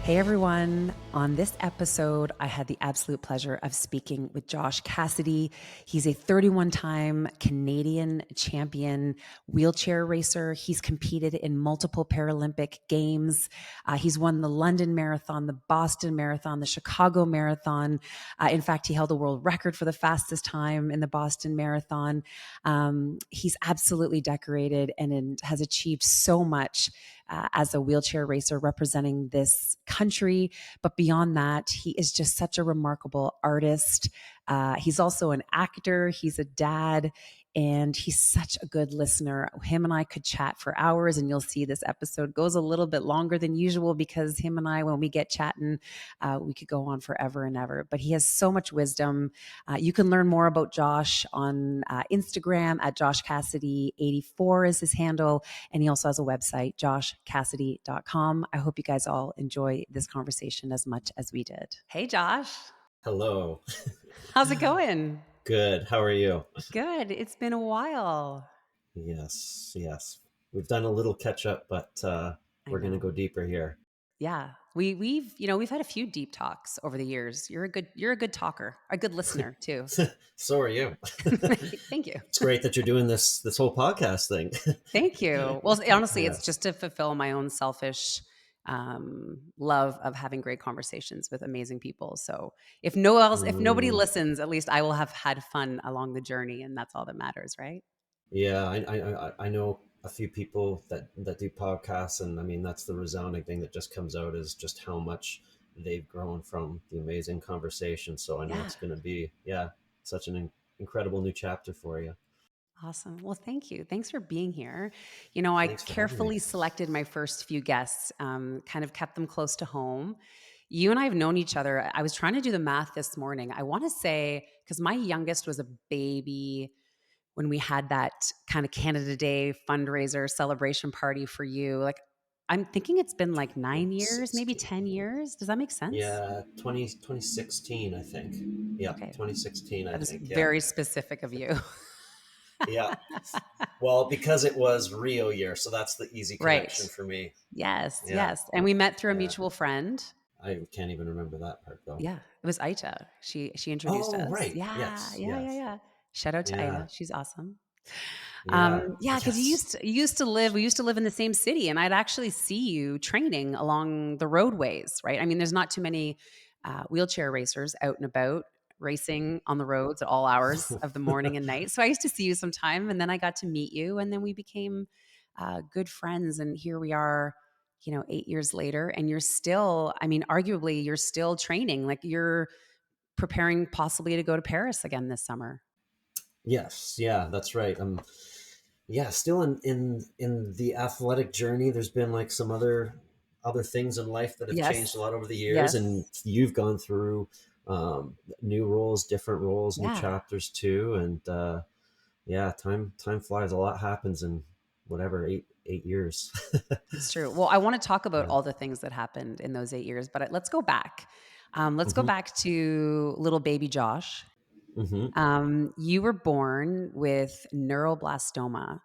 Hey everyone. On this episode, I had the absolute pleasure of speaking with Josh Cassidy. He's a 31-time Canadian champion wheelchair racer. He's competed in multiple Paralympic games. He's won the London Marathon, the Boston Marathon, the Chicago Marathon. In fact, he held the world record for the fastest time in the Boston Marathon. He's absolutely decorated and has achieved so much as a wheelchair racer representing this country. But beyond that, he is just such a remarkable artist. He's also an actor, he's a dad, and he's such a good listener. Him and I could chat for hours, and you'll see this episode goes a little bit longer than usual because him and I, when we get chatting, we could go on forever and ever. But he has so much wisdom. You can learn more about Josh on Instagram at Josh Cassidy84 is his handle. And he also has a website, joshcassidy.com. I hope you guys all enjoy this conversation as much as we did. Hey, Josh. Hello. How's it going? Good. How are you? Good. It's been a while. Yes. We've done a little catch up, but I we're going to know. go deeper here. Yeah. We've had a few deep talks over the years. You're a good talker, a good listener too. So are you. Thank you. It's great that you're doing this whole podcast thing. Thank you. Well, honestly, it's Yes. just to fulfill my own selfish love of having great conversations with amazing people. So if nobody Mm, listens, at least I will have had fun along the journey, and that's all that matters, right? yeah, I know a few people that do podcasts, and I mean that's the resounding thing that just comes out is just how much they've grown from the amazing conversation. So I know Yeah. it's going to be such an incredible new chapter for you. Awesome. Well, thank you. Thanks for being here. I Thanks for having me. carefully selected my first few guests, kind of kept them close to home. You and I have known each other. I was trying to do the math this morning. I want to say, because my youngest was a baby when we had that kind of Canada Day fundraiser celebration party for you. Like, I'm thinking it's been like 9 years, maybe 10 2016. years. Does that make sense? Yeah, 2016, I think. Yeah, Okay. 2016, I That is think. Yeah. very specific of you. Yeah. Well, because it was Rio year, so that's the easy Right. connection for me. Yes, Yeah. yes. And we met through a Yeah. mutual friend. I can't even remember that part though. Yeah, it was Aita. She introduced Oh, us. right. Yeah, Yes. yeah, yeah, Yes. yeah. Shout out to Yeah. Aita. She's awesome. Yeah. Yeah, because Yes. you used to live, we used to live in the same city, and I'd actually see you training along the roadways, right? I mean, there's not too many wheelchair racers out and about racing on the roads at all hours of the morning and night. So I used to see you sometime, and then I got to meet you, and then we became good friends. And here we are, 8 years later, and you're still, I mean, arguably, you're still training. Like you're preparing possibly to go to Paris again this summer. Yes. Yeah, that's right. Yeah, still in the athletic journey, there's been like some other things in life that have changed a Yes. lot over the years, and Yes. you've gone through new roles, different roles, new Yeah. chapters too, and yeah, time flies. A lot happens in whatever 8 years. It's true. Well, I want to talk about Yeah. all the things that happened in those 8 years, but let's go back. Let's go Hmm. back to little baby Josh. Hmm. You were born with neuroblastoma.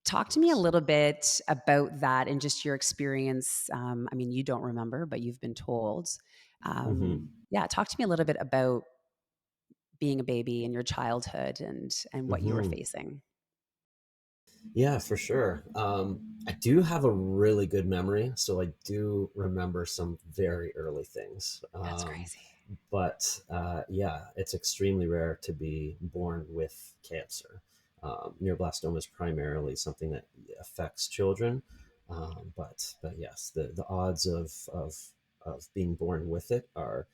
Talk to me a Yes. little bit about that and just your experience. I mean, you don't remember, but you've been told. Hmm. Yeah, talk to me a little bit about being a baby in your childhood and what you were Hmm. facing. Yeah, for sure. I do have a really good memory, so I do remember some very early things. That's crazy. But yeah, it's extremely rare to be born with cancer. Neuroblastoma is primarily something that affects children, but yes, the odds of being born with it are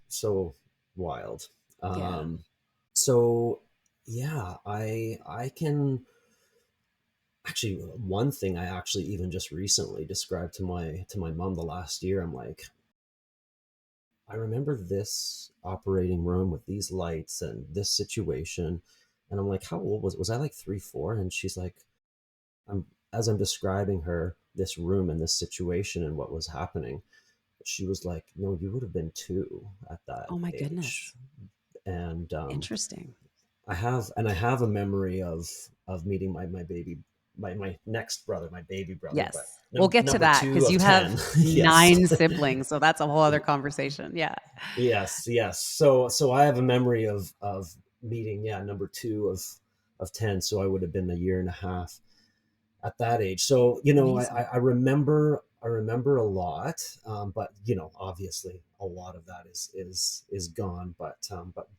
so wild. Yeah. Um, so yeah, I can actually one thing I actually even just recently described to my mom the last year. I'm like, I remember this operating room with these lights and this situation. And I'm like, how old was I like 3, 4? And she's like, as I'm describing her this room and this situation and what was happening, she was like, no, you would have been 2 at that Oh my age. goodness. And Interesting. I have a memory of meeting my baby my next brother, my baby brother, but Yes. We'll get to number that two because of you have 10. Yes. 9 siblings, so that's a whole other conversation. Yeah. Yes, yes. So I have a memory of meeting, yeah, number two of 10. So I would have been a year and a half at that age. So, Amazing. I remember a lot, but obviously a lot of that is gone. But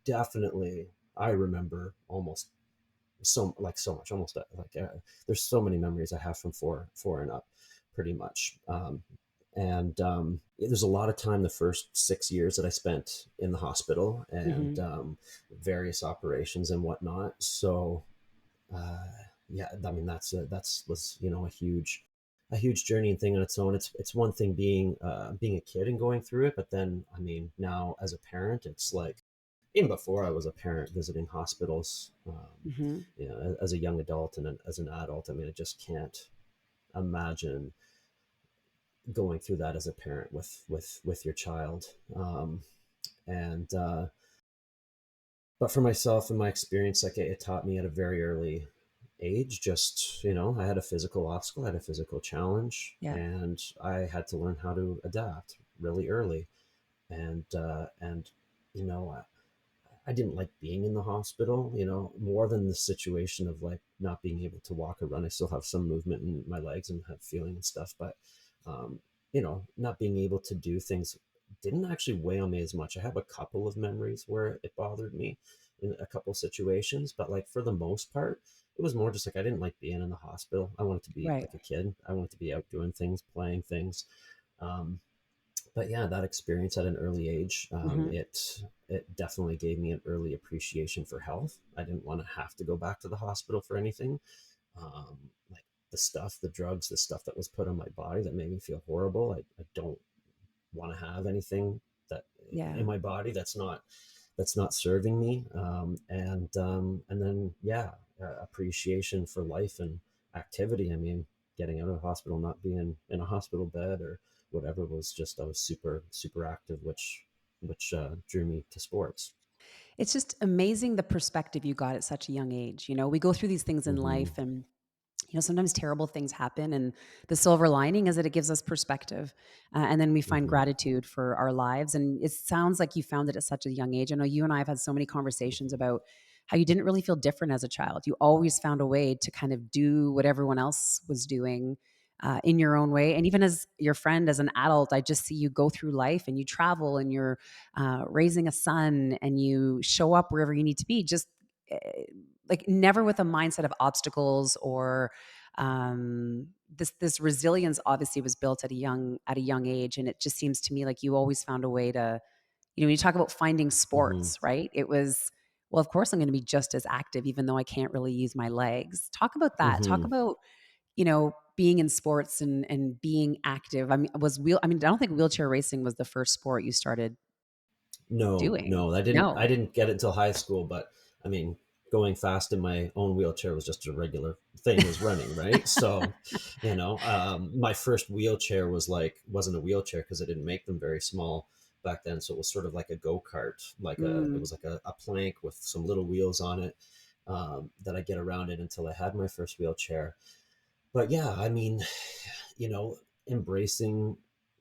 definitely I remember almost so much, almost there's so many memories I have from four and up, pretty much. And There's a lot of time the first 6 years that I spent in the hospital and Mhm. various operations and whatnot. So uh, yeah, I mean that's was a huge journey and thing on its own. It's one thing being a kid and going through it, but then I mean now as a parent, it's like even before I was a parent visiting hospitals, Mhm. as a young adult and as an adult. I mean, I just can't imagine going through that as a parent with your child. And But for myself and my experience, like it taught me at a very early age, just I had a physical obstacle, I had a physical challenge, Yeah. and I had to learn how to adapt really early. And I didn't like being in the hospital, more than the situation of like not being able to walk or run. I still have some movement in my legs and have feeling and stuff, but um, not being able to do things didn't actually weigh on me as much. I have a couple of memories where it bothered me in a couple of situations, but like for the most part, it was more just like I didn't like being in the hospital. I wanted to be Right. like a kid. I wanted to be out doing things, playing things. Um, but yeah, that experience at an early age, Mhm. it definitely gave me an early appreciation for health. I didn't want to have to go back to the hospital for anything. Um, like the drugs, the stuff that was put on my body that made me feel horrible. I don't want to have anything that Yeah. in my body that's not serving me. And then yeah, appreciation for life and activity. I mean, getting out of the hospital, not being in a hospital bed or whatever, was just I was super active, which drew me to sports. It's just amazing the perspective you got at such a young age. We go through these things in Hmm. life and sometimes terrible things happen, and the silver lining is that it gives us perspective, and then we find Hmm. gratitude for our lives. And it sounds like you found it at such a young age. I know you and I have had so many conversations Hmm. about how you didn't really feel different as a child. You always found a way to kind of do what everyone else was doing, in your own way. And even as your friend, as an adult, I just see you go through life and you travel and you're raising a son and you show up wherever you need to be. Just uh, like never with a mindset of obstacles or this resilience obviously was built at a young age. And it just seems to me like you always found a way to, when you talk about finding Hmm. sports, right? It was, well, of course I'm going to be just as active even though I can't really use my legs. Talk about that. Talk Hmm. about, being in sports and being active. I mean, I don't think wheelchair racing was the first sport you started No, doing. no, I No. didn't get it until high school, but I mean, going fast in my own wheelchair was just a regular thing as running, right? So, my first wheelchair wasn't a wheelchair because I didn't make them very small back then. So it was sort of like a go-kart, it Mm, was like a plank with some little wheels on it, that I get around in until I had my first wheelchair. But yeah, I mean, you know, embracing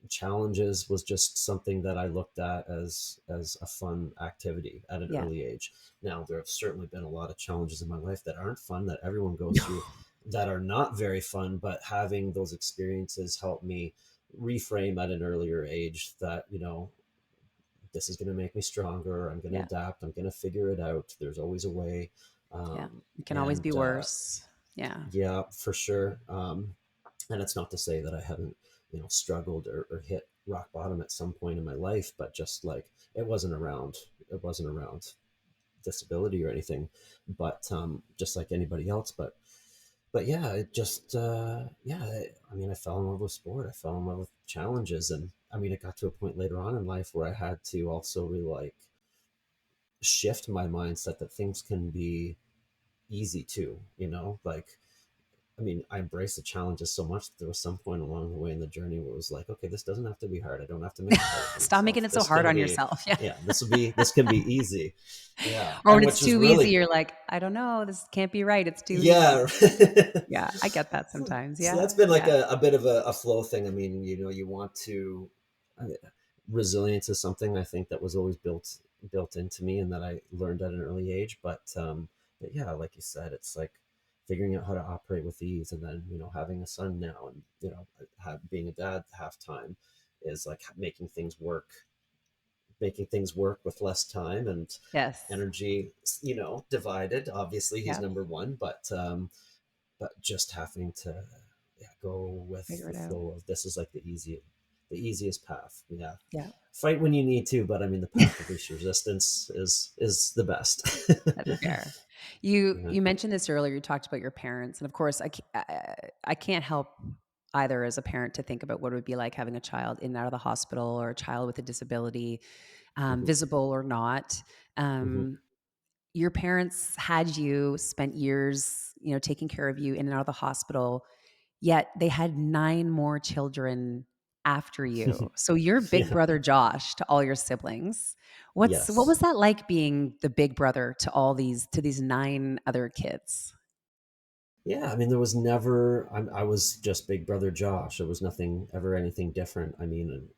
challenges was just something that I looked at as a fun activity at an yeah. early age. Now, there have certainly been a lot of challenges in my life that aren't fun, that everyone goes through, that are not very fun, but having those experiences helped me reframe at an earlier age that, this is going to make me stronger. I'm going to Yeah. adapt. I'm going to figure it out. There's always a way. Yeah. It can always And be worse. Yeah. Yeah, for sure. And it's not to say that I haven't, struggled or hit rock bottom at some point in my life, but just like it wasn't around disability or anything, but just like anybody else. But yeah, it just yeah. I mean, I fell in love with sport. I fell in love with challenges, and I mean, it got to a point later on in life where I had to also really like shift my mindset that things can be easy too. Like I mean, I embraced the challenges so much that there was some point along the way in the journey where it was like, okay, this doesn't have to be hard. I don't have to make it harder for Stop making myself. it so This hard can on be, yourself. Yeah. yeah, this can be easy. Yeah. Or And when it's which was too easy, really, you're like, I don't know, this can't be right. It's too easy. yeah. Yeah, I get that sometimes. So Yeah. that's been like Yeah. a bit of a flow thing. I mean, you want to, uh, resilience is something I think that was always built into me and that I learned at an early age. But yeah, like you said, it's like figuring out how to operate with ease, and then having a son now, and being a dad half time is like making things work with less time and Yes. energy, divided. Obviously, he's Yeah. number one, but just having to, yeah, go with Figure the it out. flow of this is like the easiest path. Yeah, Yeah. fight when you need to, but I mean the path of least resistance is the best. That's fair. You Yeah. you mentioned this earlier. You talked about your parents, and of course, I can't help either as a parent to think about what it would be like having a child in and out of the hospital, or a child with a disability, Hmm. visible or not. Hmm. Um, your parents had you, spent years, taking care of you in and out of the hospital, yet they had 9 more children after you. So you're big Yeah. brother Josh to all your siblings. What Yes. was that like being the big brother to these 9 other kids? Yeah. I mean, there was never. I was just Big Brother Josh. There was nothing ever anything different. I mean,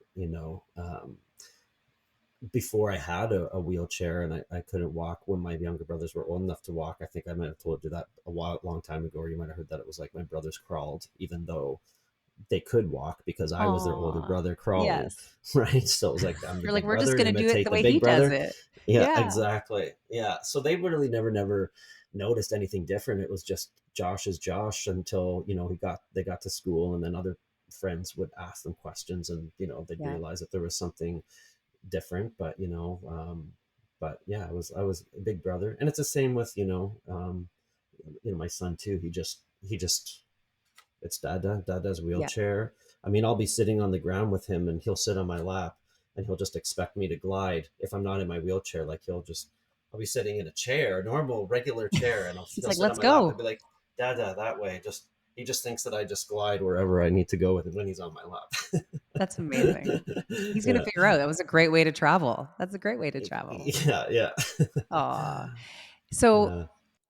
before I had a wheelchair and I couldn't walk when my younger brothers were old enough to walk. I think I might have told you that long time ago, or you might have heard that it was like my brothers crawled, even though they could walk because I was their older Aw, brother crawling, yes. right? So it was like, I'm the You're like, big "We're just brother, gonna do it imitate the the way he big does brother. it." Yeah, Yeah, exactly. Yeah. So they really never noticed anything different. It was just Josh is Josh until, they got to school, and then other friends would ask them questions, and, they'd yeah, realize that there was something different. But yeah, I was a big brother, and it's the same with, my son too. He just it's dad does yeah, wheelchair. I mean, I'll be sitting on the ground with him, and he'll sit on my lap, and he'll just expect me to glide if I'm not in my wheelchair. Like, I'll be sitting in a chair, a normal regular chair, and He's he'll like, sit on "Let's my lap and go." be like, Dada, that way. Just He just thinks that I just glide wherever I need to go with him when he's on my lap. That's amazing. He's gonna Yeah. figure out that was a great way to travel. That's a great way to travel. Yeah, yeah. Aw. So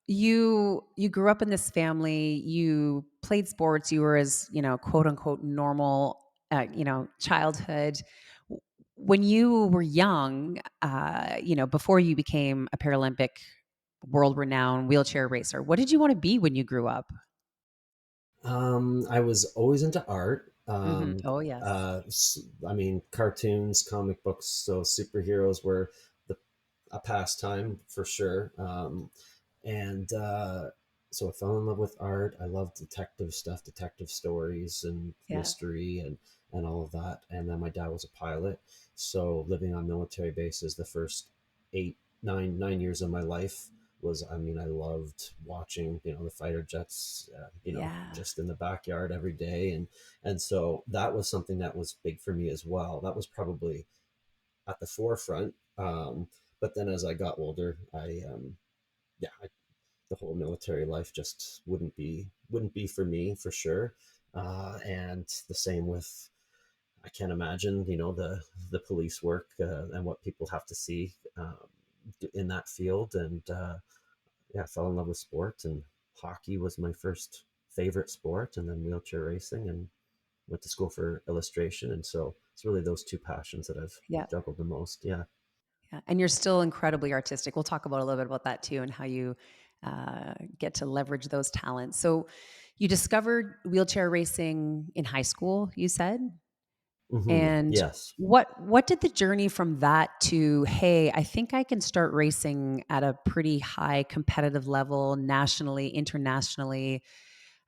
Yeah. you grew up in this family, you played sports, you were as, quote unquote normal, childhood. W- When you were young, before you became a Paralympic world renowned wheelchair racer, what did you want to be when you grew up? I was always into art. Oh, yes. I mean, cartoons, comic books, so superheroes were the a pastime for sure. And So I fell in love with art. I love detective stuff, detective stories, and Yeah. mystery, and all of that. And then my dad was a pilot, so living on military bases the first 8, 9 years of my life was, I mean, I loved watching, the fighter jets, Yeah. just in the backyard every day. And so that was something that was big for me as well. That was probably at the forefront. But then as I got older, yeah, the whole military life just wouldn't be for me for sure. And the same with, I can't imagine, the police work, and what people have to see, in that field. And yeah, I fell in love with sports, and hockey was my first favorite sport, and then wheelchair racing, and went to school for illustration. And so it's really those two passions that I've Yeah. juggled the most. Yeah. Yeah. And you're still incredibly artistic. We'll talk about a little bit about that too, and how you get to leverage those talents. So you discovered wheelchair racing in high school, you said? And Yes. what did the journey from that to, hey, I think I can start racing at a pretty high competitive level nationally, internationally?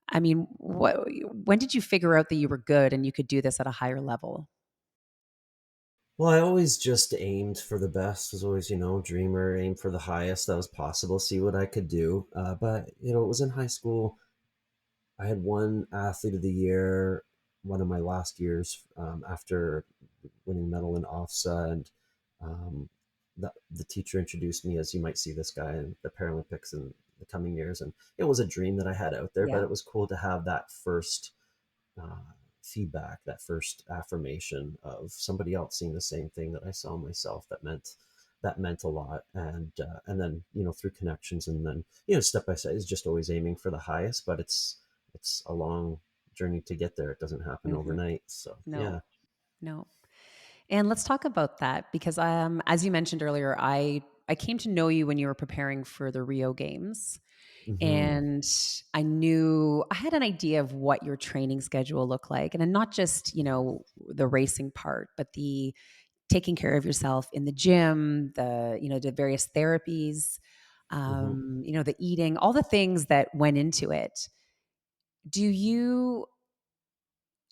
I mean, when did you figure out that you were good and you could do this at a higher level? Well, I always just aimed for the best. Was always, dreamer, aim for the highest that was possible, see what I could do. But it was in high school. I had one athlete of the year, one of my last years, after winning medal in OFSA, and um, the teacher introduced me as, you might see this guy in the Paralympics, and the coming years. And it was a dream that I had out there, but Yeah. it was cool to have that first uh, feedback, that first affirmation of somebody else seeing the same thing that I saw myself. That meant a lot. And then, through connections, and then, step by step is just always aiming for the highest, but it's a long journey to get there. It doesn't happen Hmm. overnight. So No, yeah. no. And let's talk about that because, as you mentioned earlier, I came to know you when you were preparing for the Rio Games, Hmm. and I had an idea of what your training schedule looked like, and then not just the racing part, but the taking care of yourself in the gym, the various therapies, Hmm. the eating, all the things that went into it. Do you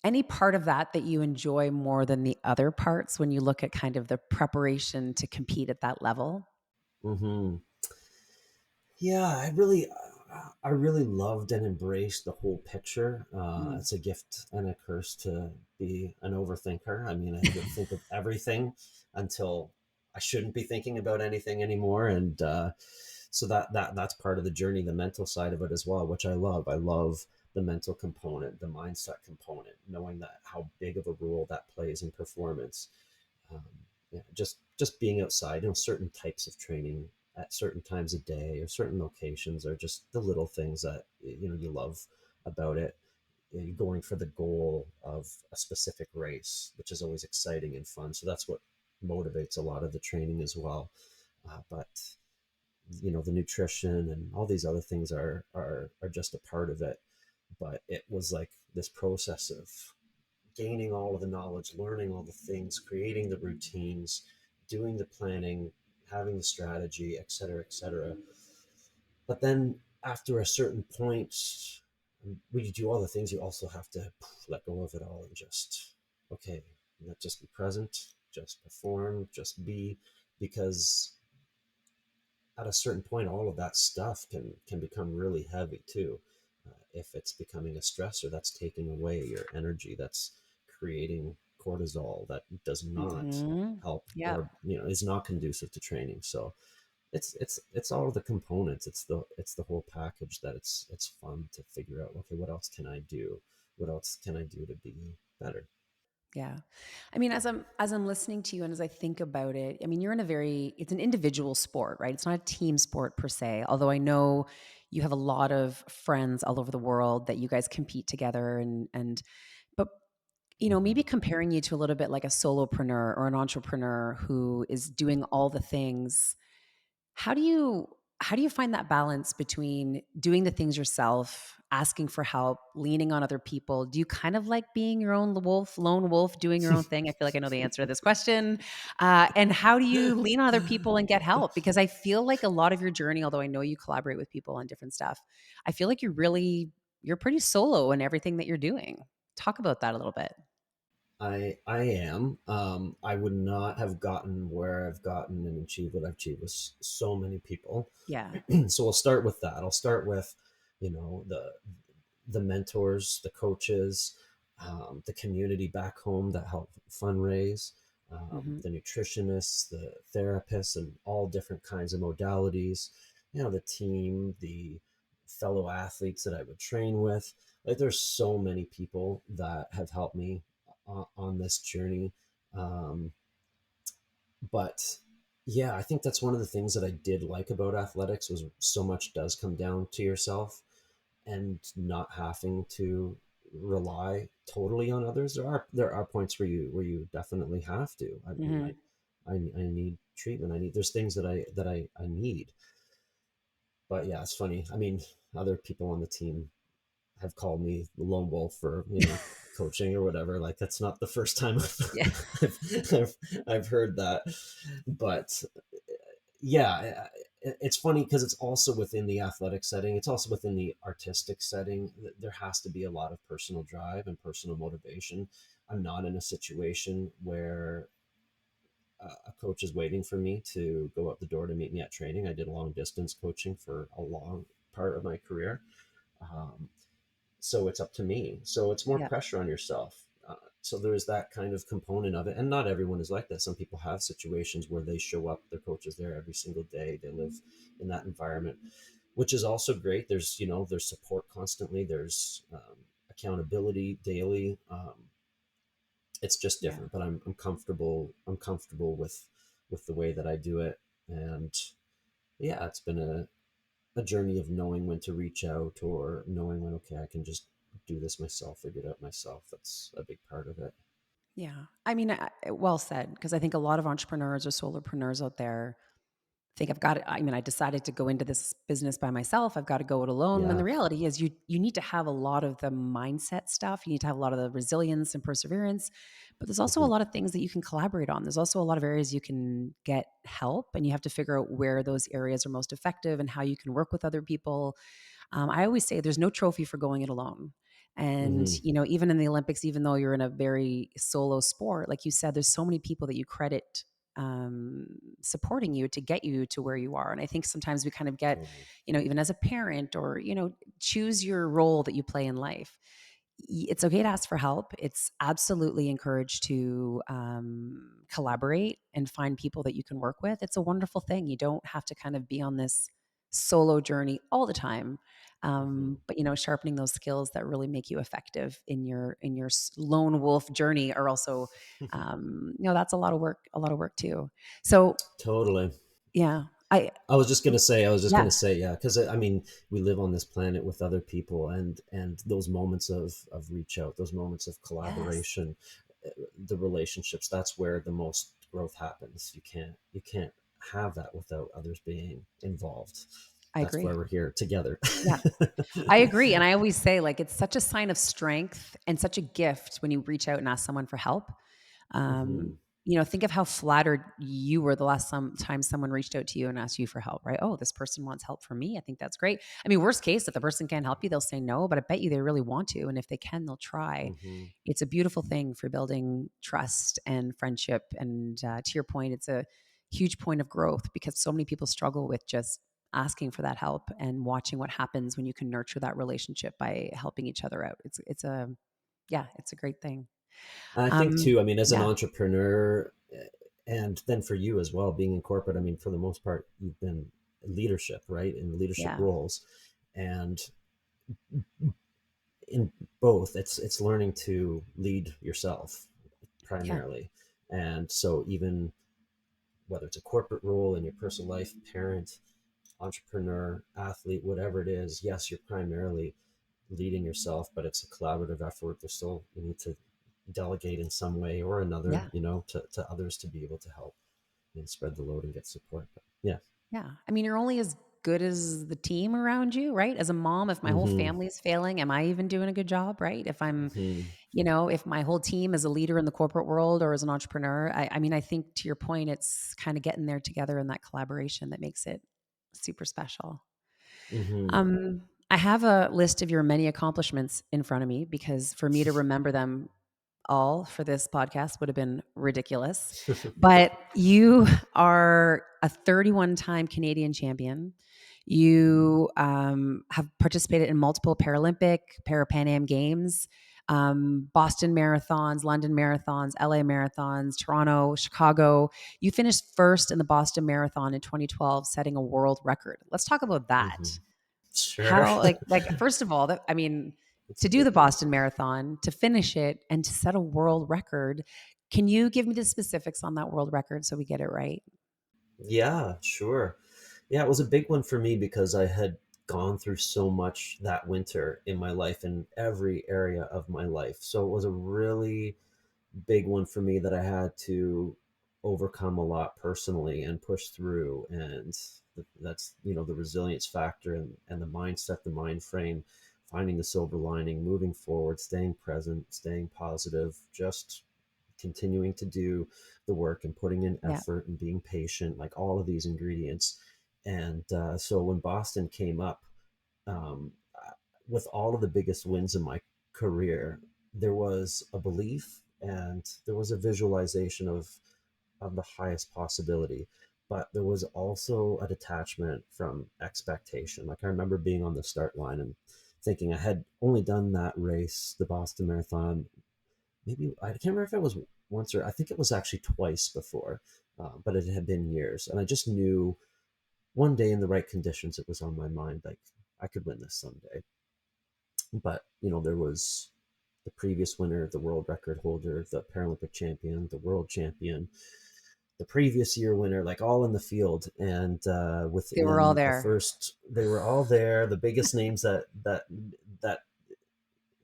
any part of that you enjoy more than the other parts when you look at kind of the preparation to compete at that level? Hmm. Yeah, I really loved and embraced the whole picture. Mm. It's a gift and a curse to be an overthinker. I mean, I would think of everything until I shouldn't be thinking about anything anymore, and so that's part of the journey, the mental side of it as well, which I love. I love the mental component, the mindset component, knowing that how big of a role that plays in performance. um, yeah, just being outside, certain types of training at certain times of day or certain locations are just the little things that you love about it. You're going for the goal of a specific race, which is always exciting and fun. So that's what motivates a lot of the training as well. But the nutrition and all these other things are just a part of it. But it was like this process of gaining all of the knowledge, learning all the things, creating the routines, doing the planning, having the strategy, et cetera, et cetera. But then after a certain point, when you do all the things, you also have to let go of it all and just, okay, not just be present, just perform, just be, because at a certain point, all of that stuff can become really heavy too. If it's becoming a stressor, that's taking away your energy. That's creating cortisol that does not Mhm. help, Yep. or is not conducive to training. So it's all of the components. It's the whole package that it's fun to figure out. Okay, what else can I do? What else can I do to be better? Yeah. I mean, as I'm listening to you and as I think about it, I mean, it's an individual sport, right? It's not a team sport per se. Although I know you have a lot of friends all over the world that you guys compete together but maybe Hmm. comparing you to a little bit like a solopreneur or an entrepreneur who is doing all the things. How do you find that balance between doing the things yourself, asking for help, leaning on other people? Do you kind of like being your own lone wolf, doing your own thing? I feel like I know the answer to this question. And how do you lean on other people and get help? Because I feel like a lot of your journey, although I know you collaborate with people on different stuff, I feel like you're pretty solo in everything that you're doing. Talk about that a little bit. I am. I would not have gotten where I've gotten and achieved what I've achieved with so many people. Yeah. So we'll start with that. I'll start with, the mentors, the coaches, the community back home that help fundraise, Hmm. the nutritionists, the therapists, and all different kinds of modalities. The team, the fellow athletes that I would train with. Like, there's so many people that have helped me on this journey. Um, but yeah, I think that's one of the things that I did like about athletics was so much does come down to yourself and not having to rely totally on others. There are points where you definitely have to. I mean, Hmm. I need treatment. There's things that I need. But yeah, it's funny. I mean, other people on the team have called me the lone wolf for coaching or whatever. Like, that's not the first time Yeah. I've, I've heard that. But yeah, it's funny because it's also within the athletic setting. It's also within the artistic setting. There has to be a lot of personal drive and personal motivation. I'm not in a situation where a coach is waiting for me to go out the door to meet me at training. I did long distance coaching for a long part of my career. Um, so it's up to me. So it's more Yeah. pressure on yourself. So there's that kind of component of it, and not everyone is like that. Some people have situations where they show up, their coach is there every single day, they live in that environment. which is also great. There's, there's support constantly. There's accountability daily. It's just Yeah. different, but I'm comfortable. I'm comfortable with the way that I do it. And yeah, it's been a journey of knowing when to reach out, or knowing when, okay, I can just do this myself, figure it out myself. That's a big part of it. Yeah. I mean, well said, because I think a lot of entrepreneurs or solopreneurs out there think I've got it. I mean, I decided to go into this business by myself. I've got to go it alone. When the Yeah. reality is you need to have a lot of the mindset stuff. You need to have a lot of the resilience and perseverance. But there's also a Hmm. lot of things that you can collaborate on. There's also a lot of areas you can get help, and you have to figure out where those areas are most effective and how you can work with other people. I always say there's no trophy for going it alone. And, Hmm. even in the Olympics, even though you're in a very solo sport, like you said, there's so many people that you credit supporting you to get you to where you are. And I think sometimes we kind of get, Totally. even as a parent, or, choose your role that you play in life. It's okay to ask for help. It's absolutely encouraged to collaborate and find people that you can work with. It's a wonderful thing. You don't have to kind of be on this solo journey all the time. Hmm. But sharpening those skills that really make you effective in your lone wolf journey are also, that's a lot of work too. So Totally. yeah, I I was just yeah, gonna say, yeah, because I mean, we live on this planet with other people, and those moments of reach out, those moments of yes, collaboration, the relationships. That's where the most growth happens. You can't have that without others being involved. I That's why agree. we're here together. Yeah. I agree, and I always say, like, it's such a sign of strength and such a gift when you reach out and ask someone for help. Um, Hmm. think of how flattered you were the last time someone reached out to you and asked you for help, right? Oh, this person wants help from me. I think that's great. I mean, worst case, if the person can't help you, they'll say no, but I bet you they really want to, and if they can, they'll try. Hmm. It's a beautiful thing for building trust and friendship, and to your point, it's a huge point of growth because so many people struggle with just asking for that help and watching what happens when you can nurture that relationship by helping each other out. It's a yeah, it's a great thing. I think too, I mean, as an Yeah, entrepreneur, and then for you as well, being in corporate, I mean, for the most part, you've been leadership, right? In leadership yeah, roles. And in both, it's learning to lead yourself yeah, primarily. And so even whether it's a corporate role in your personal life, parent, entrepreneur, athlete, whatever it is, yes, you're primarily leading yourself, but it's a collaborative effort. There's still, you need to delegate in some way or another, yeah, to others to be able to help and spread the load and get support. But yeah. yeah. I mean, you're only as good as the team around you, right? As a mom, if my whole Hmm. family is failing, am I even doing a good job, right? If I'm, Hmm. if my whole team is a leader in the corporate world or as an entrepreneur, I mean, I think to your point, it's kind of getting there together in that collaboration that makes it super special. Hmm. I have a list of your many accomplishments in front of me because for me to remember them all for this podcast would have been ridiculous. But you are a 31-time Canadian champion. You have participated in multiple Paralympic, Pan Am Games, Boston marathons, London marathons, LA marathons, Toronto, Chicago. You finished first in the Boston Marathon in 2012, setting a world record. Let's talk about Hmm. that. Sure. How like first of all, that I mean, It's to a do the big one. Boston Marathon, to finish it, and to set a world record. Can you give me the specifics on that world record so we get it right? Yeah, sure. Yeah, it was a big one for me because I had gone through so much that winter in my life, in every area of my life. So it was a really big one for me that I had to overcome a lot personally and push through. And that's, the resilience factor, and the mindset, the mind frame, finding the silver lining, moving forward, staying present, staying positive, just continuing to do the work and putting in Yeah, effort and being patient, like all of these ingredients. And so when Boston came up, um, with all of the biggest wins in my career, there was a belief and there was a visualization of the highest possibility. But there was also a detachment from expectation. Like, I remember being on the start line and thinking, I had only done that race, the Boston Marathon, maybe, I can't remember if it was once, or I think it was actually twice before, but it had been years. And I just knew one day in the right conditions, it was on my mind, like I could win this someday. But there was the previous winner, the world record holder, the Paralympic champion, the world champion, the previous year winner, like all in the field. And They were all within the there. first, they were all there, the biggest names that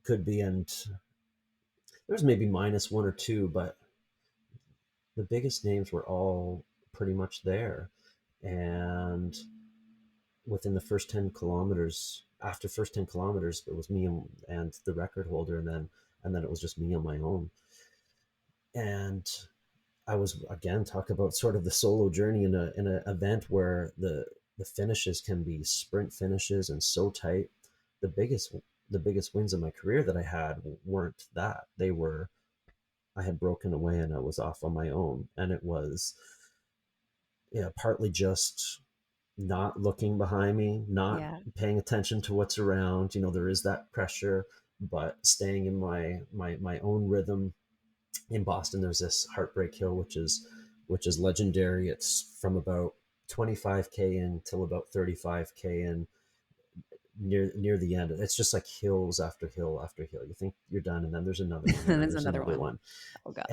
could be. And there's maybe minus one or two, but the biggest names were all pretty much there. And within the first 10 kilometers, after first 10 kilometers, it was me and the record holder. And then it was just me on my own. And I was, again, talk about sort of the solo journey in an event where the finishes can be sprint finishes and so tight. The biggest the biggest wins in my career that I had weren't that. They were, I had broken away and I was off on my own. And it was, yeah, partly just not looking behind me, not Yeah. paying attention to what's around. There is that pressure, but staying in my own rhythm. In Boston, there's this Heartbreak Hill, which is legendary. It's from about 25K in till about 35K in, near the end. It's just like hills after hill after hill. You think you're done, and then there's another one, and And then there's there's another another one. one. Oh gosh.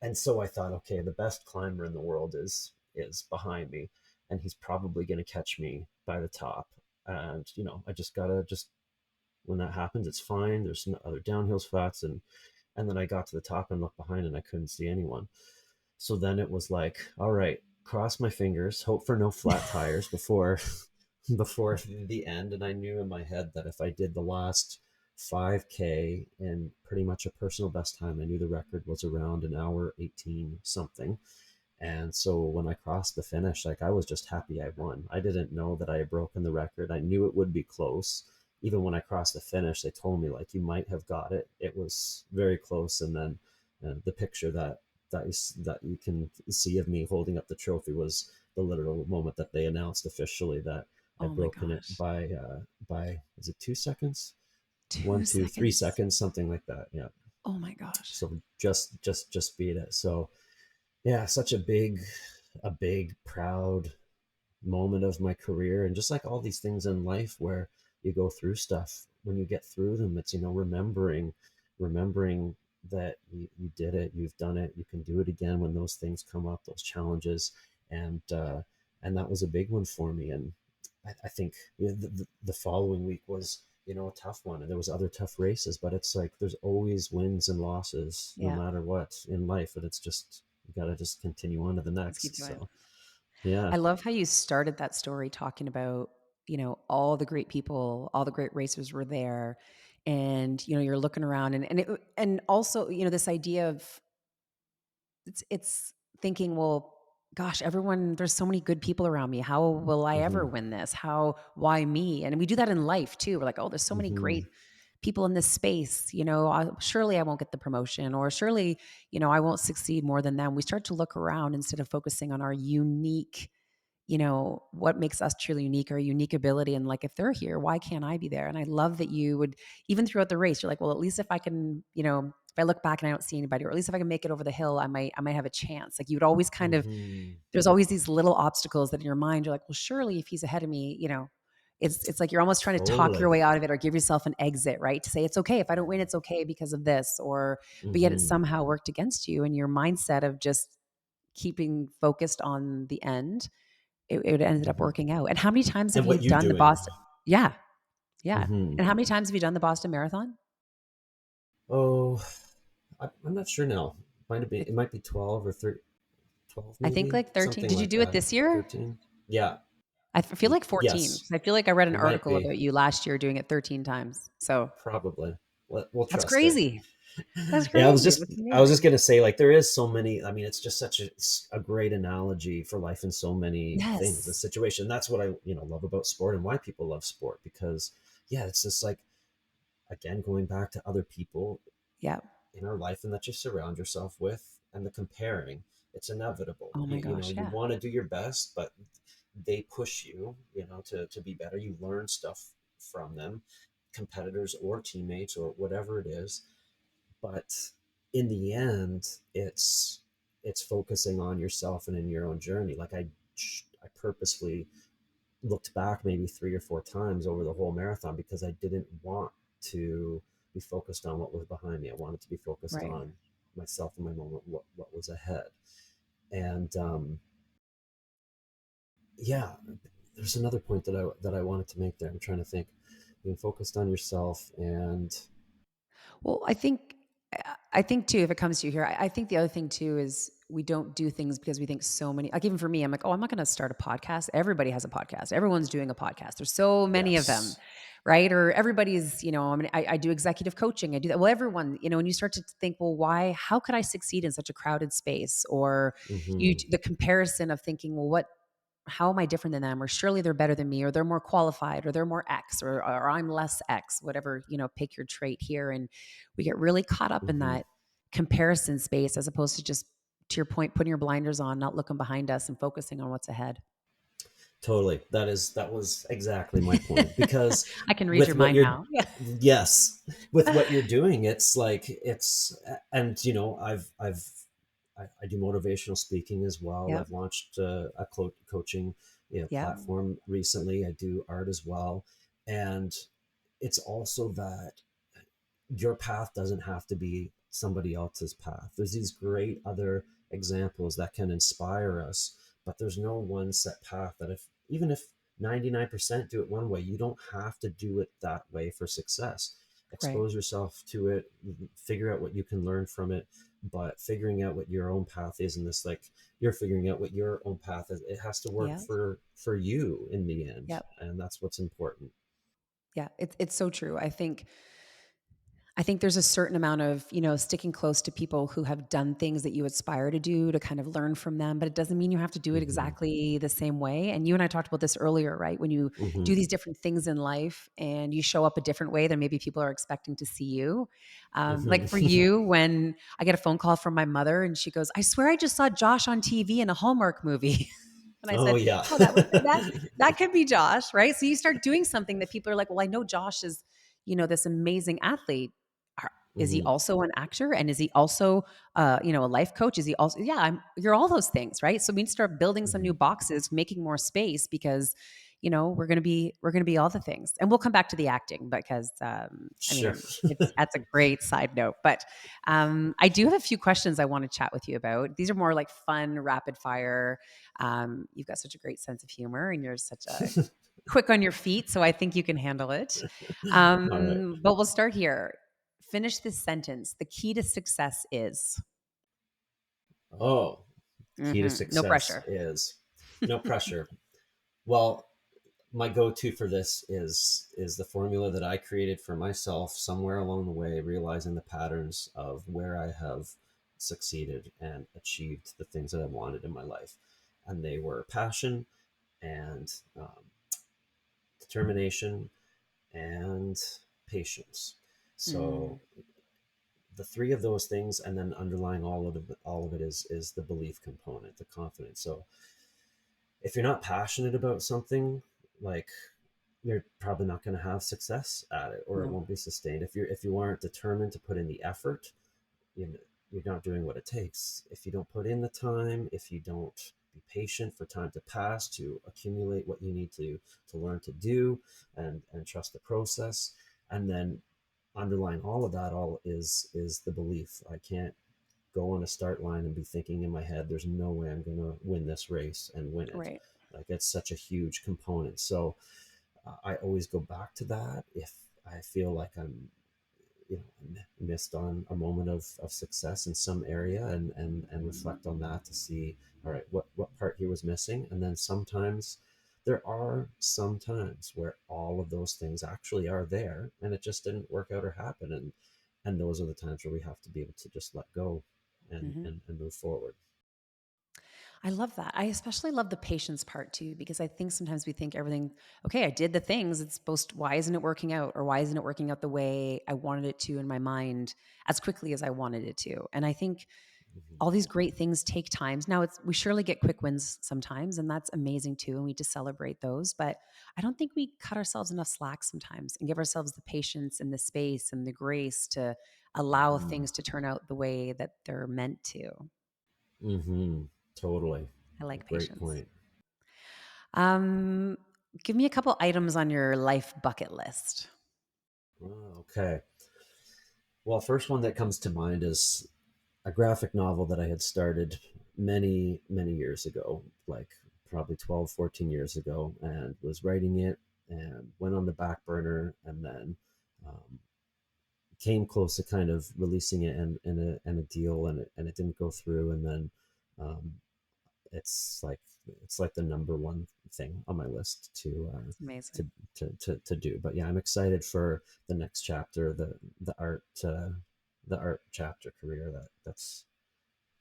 And so I thought, okay, the best climber in the world is behind me, and he's probably going to catch me by the top. And I just gotta just, when that happens, it's fine. There's no other downhill spots. And then I got to the top and looked behind and I couldn't see anyone. So then it was like, all right, cross my fingers, hope for no flat tires before before the end. And I knew in my head that if I did the last 5K in pretty much a personal best time, I knew the record was around an hour 18 something. And so when I crossed the finish, like, I was just happy I won. I didn't know that I had broken the record. I knew it would be close. Even when I crossed the finish, they told me, like, you might have got it. It was very close. And then the picture that you can see of me holding up the trophy was the literal moment that they announced officially that Oh I'd my broken it gosh. by, is it 2 seconds? One, Two two, three seconds. seconds, something like that. Yeah. Oh my gosh. So just beat it. So yeah, such a big proud moment of my career. And just like all these things in life where you go through stuff, when you get through them, it's remembering that you did it, you've done it, you can do it again when those things come up, those challenges. And uh and that was a big one for me. And I think the following week was a tough one, and there was other tough races, but it's like there's always wins and losses no Yeah. matter what in life. And it's just, you got to just continue on to the Let's keep next. going. So yeah. I love how you started that story talking about, all the great people, all the great racers were there. And, you're looking around and also, this idea of it's thinking, well, gosh, everyone, there's so many good people around me. How will I ever Hmm. win this? Why me? And we do that in life too. We're like, oh, there's so many Hmm. great people in this space. Surely I won't get the promotion, or surely, I won't succeed more than them. We start to look around instead of focusing on our unique, what makes us truly unique, our unique ability. And like, if they're here, why can't I be there? And I love that you would, even throughout the race, you're like, well, at least if I can, if I look back and I don't see anybody, or at least if I can make it over the hill, I might have a chance. Like, you would always kind of, Hmm. there's always these little obstacles that in your mind, you're like, well, surely if he's ahead of me, it's like you're almost trying to talk your Totally. way out of it or give yourself an exit, right? To say it's okay if I don't win, it's okay because of this, but yet it Hmm. somehow worked against you, and your mindset of just keeping focused on the end, it ended up Hmm. working out. And how many times have And you what you done the doing? Boston? Yeah, yeah. Hmm. And how many times have you done the Boston Marathon? Oh, I'm not sure now. I It might be 12 or 13, 12 I think maybe, like 13. something Did you like do it that. this year? 13. Yeah. I feel like 14. Yes, I feel like I read an it might article be. about you last year doing it 13 times. So Probably. We'll that's trust it. crazy. That's Yeah, crazy. That's I was just amazing. gonna say, like, there is so many. I mean, it's just such a great analogy for life in so many things. The Yes. situation. That's what I love about sport, and why people love sport, because yeah, it's just like, again, going back to other people Yeah. in our life and that you surround yourself with, and the comparing. It's inevitable. Oh my You gosh. you Yeah. want to do your best, but they push you, to be better. You learn stuff from them, competitors or teammates or whatever it is. But in the end, it's focusing on yourself and in your own journey. Like, I purposefully looked back maybe 3 or 4 times over the whole marathon because I didn't want to be focused on what was behind me. I wanted to be focused Right. on myself in my moment, what was ahead. And yeah, there's another point that I wanted to make there. I'm trying to think. Being focused on yourself and Well, I think too, if it comes to you here, I think the other thing too is we don't do things because we think so many, like even for me, I'm like, oh, I'm not going to start a podcast. Everybody has a podcast. Everyone's doing a podcast. There's so many of them, yes. right? Or everybody's, I mean, I do executive coaching. I do that. Well, everyone, and you start to think, well, why, how could I succeed in such a crowded space? Or Mm-hmm. the comparison of thinking, well, how am I different than them? Or surely they're better than me, or they're more qualified, or they're more X, or I'm less X, whatever, pick your trait here. And we get really caught up in Mm-hmm. that comparison space as opposed to just, to your point, putting your blinders on, not looking behind us and focusing on what's ahead. Totally. That was exactly my point. Because I can read your with what mind you're now. Yeah. yes, with what you're doing, it's like it's and I do motivational speaking as well. Yep. I've launched a coaching Yep. platform recently. I do art as well, and it's also that your path doesn't have to be somebody else's path. There's these great other examples that can inspire us, but there's no one set path that even if 99% do it one way, you don't have to do it that way for success. Right. Expose yourself to it, figure out what you can learn from it, but figuring out what your own path is in this, like you're figuring out what your own path is, it has to work Yeah. for you in the end. Yep. And that's what's important. Yeah. It's so true. I think there's a certain amount of, sticking close to people who have done things that you aspire to do to kind of learn from them, but it doesn't mean you have to do it Mm-hmm. exactly the same way. And you and I talked about this earlier, right? When you Mm-hmm. do these different things in life and you show up a different way than maybe people are expecting to see you. Like for Mm-hmm. you, when I get a phone call from my mother and she goes, I swear I just saw Josh on TV in a Hallmark movie. And I Oh said, yeah. oh, that could be Josh, right? So you start doing something that people are like, well, I know Josh is, this amazing athlete. Is he Hmm. also an actor? And is he also, a life coach? Is he also, yeah, you're all those things, right? So we need to start building some Hmm. new boxes, making more space because, we're going to be all the things. And we'll come back to the acting because, I Sure. mean, that's a great side note. But I do have a few questions I want to chat with you about. These are more like fun, rapid fire. You've got such a great sense of humor and you're such a quick on your feet. So I think you can handle it. All right. But we'll start here. Finish this sentence. The key to success is. Oh, key to No success pressure. is no pressure. Well, my go-to for this is the formula that I created for myself somewhere along the way, realizing the patterns of where I have succeeded and achieved the things that I wanted in my life, and they were passion and determination and patience. Mm, So the three of those things, and then underlying all of it is the belief component, the confidence. So if you're not passionate about something, like, you're probably not going to have success at it, or it no. won't be sustained. If you aren't determined to put in the effort, you know, you're not doing what it takes. If you don't put in the time, if you don't be patient for time to pass to accumulate what you need to learn to do, and trust the process, and then underlying all of that all is the belief. I can't go on a start line and be thinking in my head, there's no way I'm going to win this race and win it. Right. Like, it's such a huge component. So I always go back to that if I feel like I'm missed on a moment of success in some area, and reflect on that to see, all right, what part here was missing. And then there are some times where all of those things actually are there, and it just didn't work out or happen. And those are the times where we have to be able to just let go and Mhm. and, and move forward. I love that. I especially love the patience part too, because I think sometimes we think everything, okay, I did the things. Why isn't it working out? Or why isn't it working out the way I wanted it to in my mind as quickly as I wanted it to? And I think Mhm. all these great things take times. Now we surely get quick wins sometimes, and that's amazing too. And we need to celebrate those. But I don't think we cut ourselves enough slack sometimes and give ourselves the patience and the space and the grace to allow Mhm. things to turn out the way that they're meant to. Mhm. Totally. I like Great patience. point. Um, Give me a couple items on your life bucket list. Oh, okay. Well, first one that comes to mind is a graphic novel that I had started many, many years ago, like probably 12, 14 years ago, and was writing it and went on the back burner, and then um, came close to kind of releasing it and a deal, and it didn't go through. And then um, it's like it's like the number one thing on my list It's amazing. to to do. But yeah, I'm excited for the next chapter, the art chapter career that's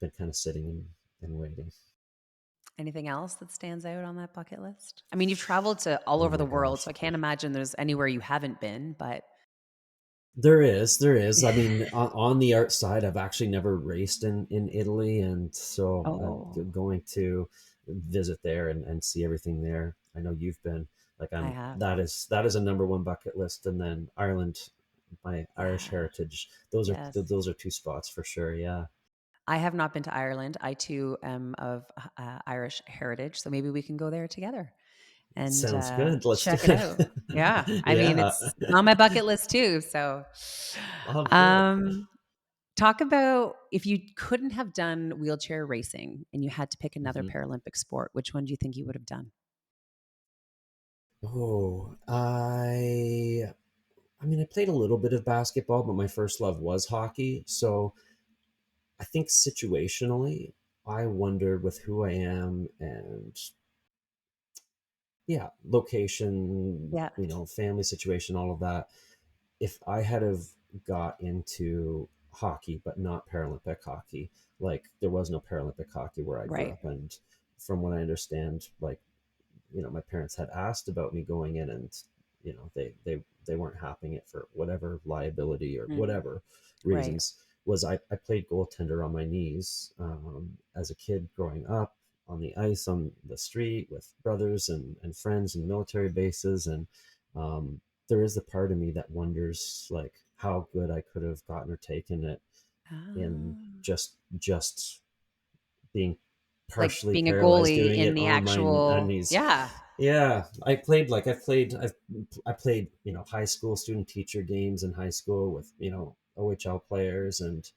been kind of sitting and waiting. Anything else that stands out on that bucket list? I mean, you've traveled to all Oh over my the world, so gosh. I can't imagine there's anywhere you haven't been, but There is. I mean, on the art side, I've actually never raced in Italy, and so oh, going to visit there and see everything there. I know you've been. Like, I I'm have. that is a number one bucket list, and then Ireland, my Irish Yeah. heritage. Those are Yes. those are two spots for sure. Yeah, I have not been to Ireland. I too am of Irish heritage, so maybe we can go there together and sounds good. Let's do check it out. Yeah, it. I mean Yeah. it's on my bucket list too. So, Oh, good. um, talk about if you couldn't have done wheelchair racing and you had to pick another hmm Paralympic sport, which one do you think you would have done? Oh, I mean, I played a little bit of basketball, but my first love was hockey. So I think situationally, I wondered with who I am and yeah, location, Yeah, family situation, all of that. If I had have got into hockey, but not Paralympic hockey, like there was no Paralympic hockey where I grew right. up, and from what I understand, like my parents had asked about me going in, and they weren't having it for whatever liability or Mm, whatever right. reasons. Was I played goaltender on my knees as a kid growing up on the ice on the street with brothers and friends and military bases, and um, there is a part of me that wonders like how good I could have gotten or taken it in Ah. just being Like partially being a paralyzed goalie doing in it the on my actual, knees. yeah. Yeah, I played high school student teacher games in high school with OHL players, and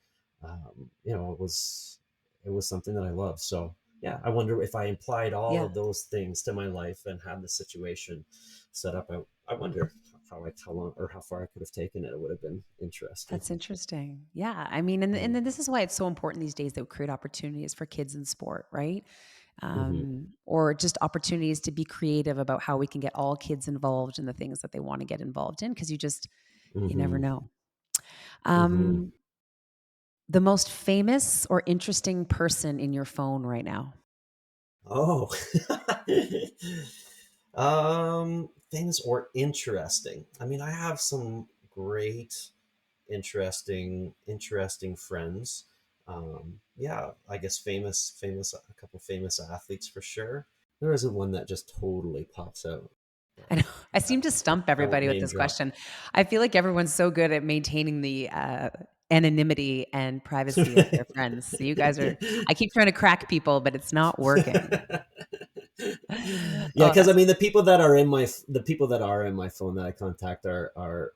it was something that I loved. So yeah, I wonder if I implied all Yeah. of those things to my life and had the situation set up. I wonder how long or how far I could have taken it. It would have been interesting. That's interesting. Yeah. I mean, and Mm. then this is why it's so important these days that we create opportunities for kids in sport, right? Mm-hmm. Or just opportunities to be creative about how we can get all kids involved in the things that they want to get involved in because you never Mm-hmm. know. Mm-hmm. Um, the most famous or interesting person in your phone right now? Oh. Famous or interesting. I mean, I have some great, interesting friends. Yeah, I guess a couple famous athletes for sure. There isn't one that just totally pops out, but I know I I, seem to stump I won't everybody with name this drop. question. I feel like everyone's so good at maintaining the anonymity and privacy of their friends. So you guys are, I keep trying to crack people, but it's not working. Yeah, Oh, because I that's mean the people that are in my phone that I contact are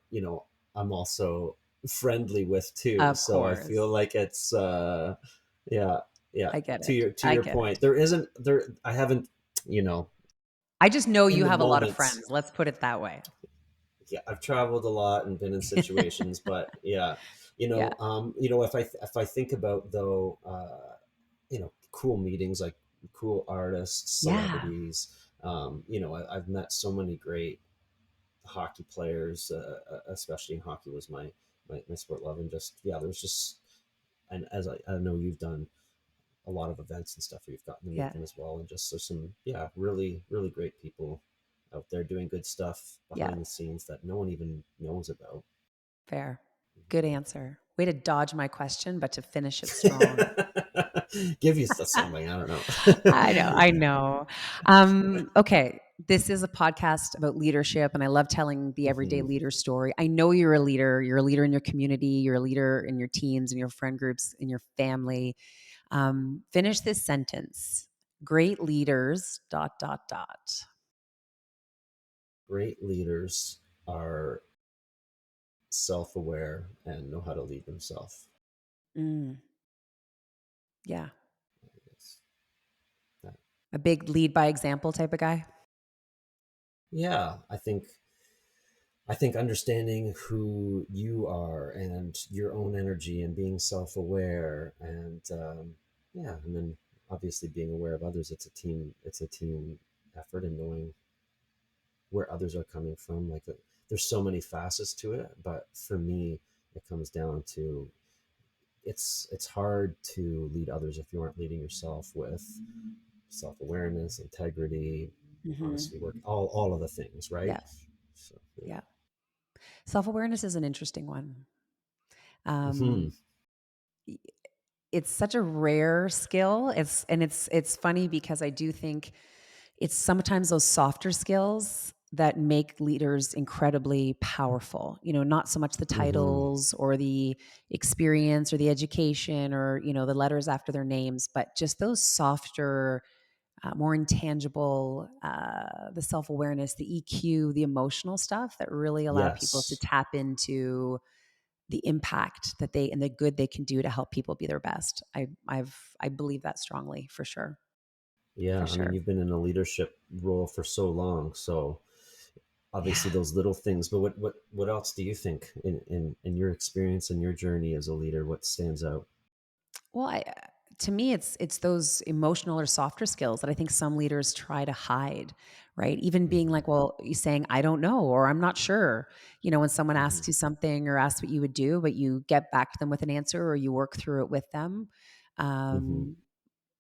I'm also friendly with too. of So I feel course. like it's yeah, yeah. I get To it. your to I your get point, it. there isn't there I haven't you know I just know in you the have a lot of moment. friends. Let's put it that way. Yeah, I've traveled a lot and been in situations, but yeah, Yeah. if I think about though, cool meetings like cool artists, Yeah. celebrities. I've met so many great hockey players, especially in hockey was my sport love, and just yeah, there's just and as I know you've done a lot of events and stuff where you've gotten to meet Yeah. them as well, and just there's some yeah really really great people out there doing good stuff Yeah. behind the scenes that no one even knows about. Fair. Good answer. Way to dodge my question, but to finish it strong. Give you something I don't know. I know, I know. Okay, this is a podcast about leadership, and I love telling the everyday Mhm. leader story. I know you're a leader. You're a leader in your community. You're a leader in your teams, in your friend groups, in your family. Finish this sentence. Great leaders, dot, dot, dot. Great leaders are self-aware and know how to lead themselves. Mm, yeah. Yes. That- A big lead by example type of guy. Yeah, I think understanding who you are and your own energy and being self-aware and yeah, and then obviously being aware of others. It's a team effort and knowing where others are coming from. Like there's so many facets to it, but for me, it comes down to it's hard to lead others if you aren't leading yourself with self-awareness, integrity, Hmm. honesty, work, all of the things, right? Yeah. So yeah. Yeah. Self awareness is an interesting one. Hmm. Um, it's such a rare skill. It's funny because I do think it's sometimes those softer skills that make leaders incredibly powerful. Not so much the Hmm. titles or the experience or the education or the letters after their names, but just those softer, more intangible, the self awareness, the EQ, the emotional stuff that really allow people to Yes. tap into the impact that they and the good they can do to help people be their best. I believe that strongly, for sure. For Yeah, I mean, sure. you've been in a leadership role for so long, so obviously Yeah. those little things. But what else do you think in your experience and your journey as a leader? What stands out? Well, to me, it's those emotional or softer skills that I think some leaders try to hide, right? Even being Hmm. like, well, you saying I don't know or I'm not sure. When someone Hmm. asks you something or asks what you would do, but you get back to them with an answer or you work through it with them. Hmm. Um,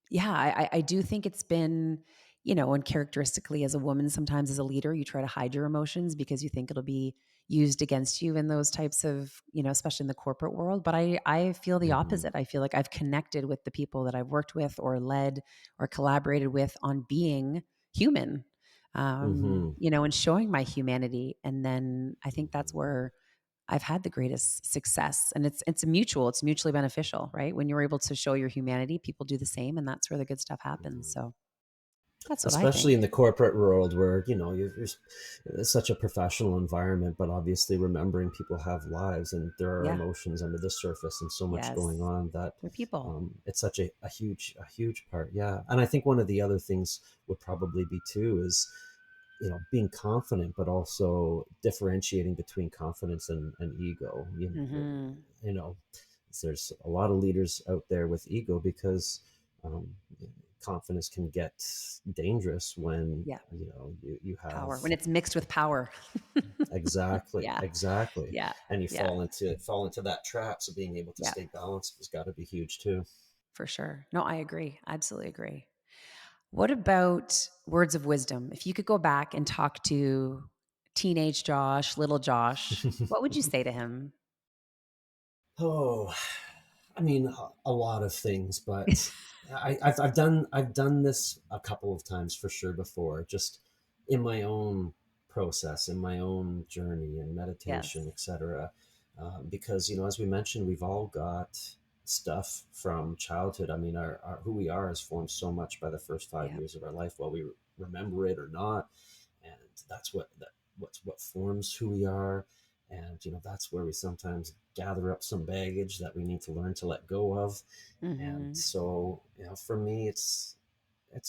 Yeah, I do think it's been, and characteristically as a woman, sometimes as a leader, you try to hide your emotions because you think it'll be used against you in those types of, especially in the corporate world. But I feel the Hmm. opposite. I feel like I've connected with the people that I've worked with or led or collaborated with on being human, Hmm. and showing my humanity. And then I think that's Hmm. where I've had the greatest success, and it's mutually beneficial, right? When you're able to show your humanity, people do the same, and that's where the good stuff happens. Hmm. So that's what I Especially think. in the corporate world where you're such a professional environment, but obviously remembering people have lives and there are Yeah. emotions under the surface and so much going Yes. on that They're people. it's such a huge part. Yeah, and I think one of the other things would probably be too is being confident but also differentiating between confidence and ego. Mhm. You know there's a lot of leaders out there with ego because um, confidence can get dangerous when Yeah. you have Power. When it's mixed with power. exactly, Yeah. exactly, Yeah. and you Yeah. fall into that trap. So being able to Yeah. stay balanced has got to be huge too. For sure. No, I agree. Absolutely agree. What about words of wisdom? If you could go back and talk to teenage Josh, little Josh, what would you say to him? Oh, I mean, a lot of things, but I've done this a couple of times for sure before, just in my own process, in my own journey and meditation, Yes. etc. Because as we mentioned, we've all got stuff from childhood. I mean, our who we are is formed so much by the first five Yeah. years of our life, while we remember it or not, and that's what forms who we are. And that's where we sometimes gather up some baggage that we need to learn to let go of. And Mhm. so for me, it's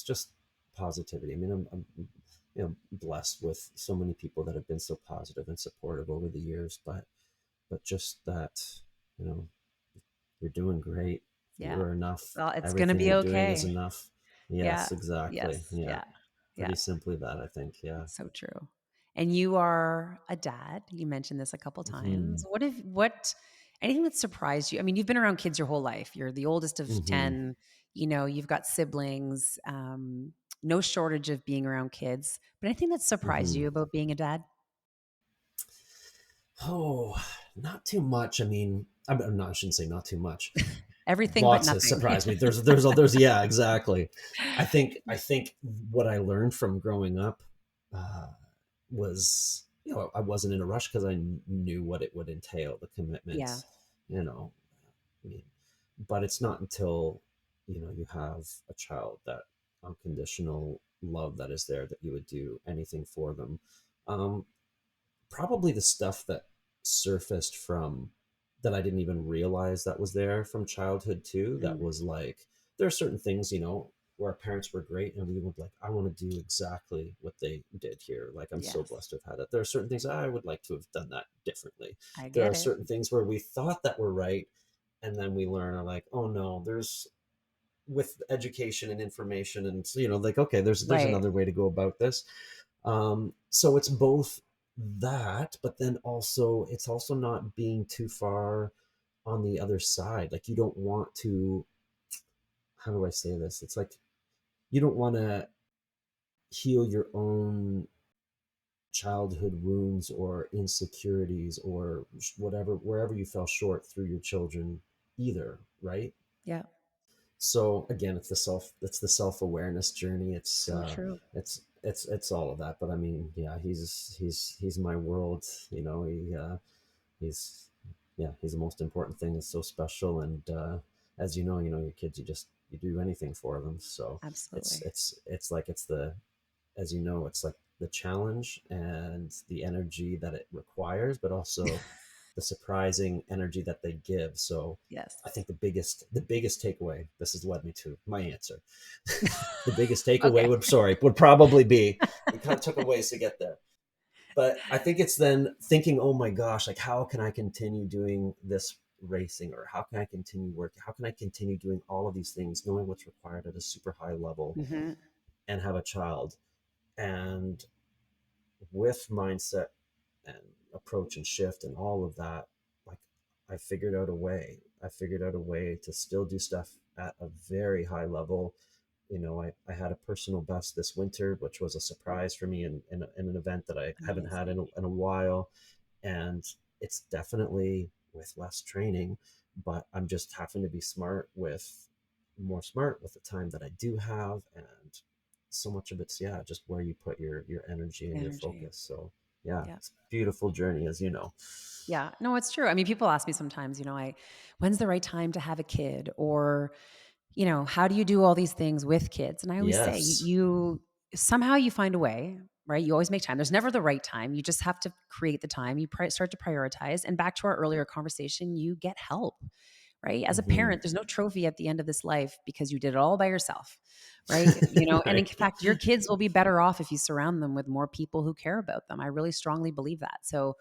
just positivity. I mean, I'm blessed with so many people that have been so positive and supportive over the years, but just that you know you're doing great. Yeah. You're enough. Well, it's gonna Everything be you're doing is okay. enough. Yeah. Yes, exactly. Yes. Yeah, Yeah. Yeah. pretty simply that, I think. Yeah. So true. And you are a dad. You mentioned this a couple Hmm. times. What anything that surprised you? I mean, you've been around kids your whole life. You're the oldest of Hmm. 10. You've got siblings. No shortage of being around kids. But anything that surprised Hmm. you about being a dad? Oh, not too much. I mean, I'm not. I shouldn't say not too much. Everything but Lots has nothing. surprised me. There's yeah, exactly. I think what I learned from growing up uh, was I wasn't in a rush because I knew what it would entail, the Yeah. commitments. You know, I mean, but it's not until you have a child that unconditional love that is there, that you would do anything for them. Um, Probably the stuff that surfaced from that I didn't even realize that was there from childhood too. That Mm. was like, there are certain things, where our parents were great and we would like, I want to do exactly what they did here. Like, I'm so Yes, blessed to have had that. There are certain things I would like to have done that differently. I There get are it. certain things where we thought that were right. And then we learn, are like, oh no, there's, with education and information, and like, okay, there's Right, another way to go about this. So it's both that, but then also it's also not being too far on the other side. Like, you don't want to, how do I say this? It's like, you don't want to heal your own childhood wounds or insecurities or whatever, wherever you fell short through your children either, right? yeah, So again, it's the self-awareness journey. so true. It's all of that. But I mean, yeah, he's my world. He's yeah, he's the most important thing. It's so special. And as your kids, you do anything for them. So Absolutely. it's like, it's the, as it's like the challenge and the energy that it requires, but also the surprising energy that they give. So Yes. I think the biggest takeaway, this has led me to my answer. The biggest takeaway Okay. would probably be, we kind of took a ways to get there. But I think it's then thinking, oh my gosh, like, how can I continue doing this racing, or how can I continue working? How can I continue doing all of these things, knowing what's required at a super high level, Hmm. and have a child? And with mindset and approach and shift and all of that, like, I figured out a way to still do stuff at a very high level. I had a personal best this winter, which was a surprise for me, in an event that I haven't had Amazing. in a while. And it's definitely with less training, but I'm just having to be smart with the time that I do have. And so much of it's, yeah, just where you put your energy and your Energy. focus. So yeah, Yeah. it's a beautiful journey, as you know. Yeah. No, it's true. I mean, people ask me sometimes, when's the right time to have a kid? Or, how do you do all these things with kids? And I always say, Yes. you somehow you find a way, right? You always make time. There's never the right time. You just have to create the time. You start to prioritize. And back to our earlier conversation, you get help, right? As a Hmm. parent, there's no trophy at the end of this life because you did it all by yourself, right? And in Right. fact, your kids will be better off if you surround them with more people who care about them. I really strongly believe that. So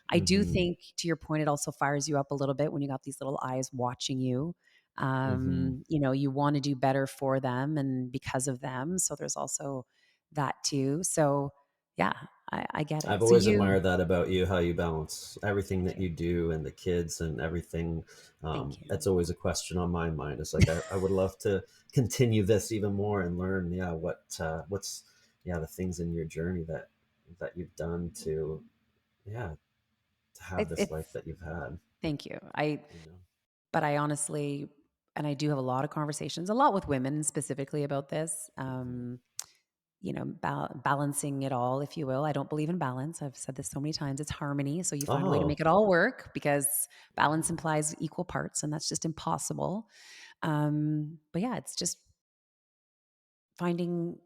I do Hmm. think, to your point, it also fires you up a little bit when you got these little eyes watching you. Hmm. You want to do better for them and because of them. So there's also that too. So yeah, I get I've it. So always you, admired that about you, how you balance everything thank that you. you do and the kids and everything. Thank you. That's always a question on my mind. It's like, I would love to continue this even more and learn, yeah, what's, yeah, the things in your journey that you've done to, yeah, to have this life It's that you've had. thank you. You know. But I honestly, and I do have a lot of conversations, a lot with women specifically about this. Hmm. Balancing it all, if you will. I don't believe in balance. I've said this so many times. It's harmony. So you find a way to Oh. make it all work because balance Hmm. implies equal parts, and that's just impossible. But yeah, it's just finding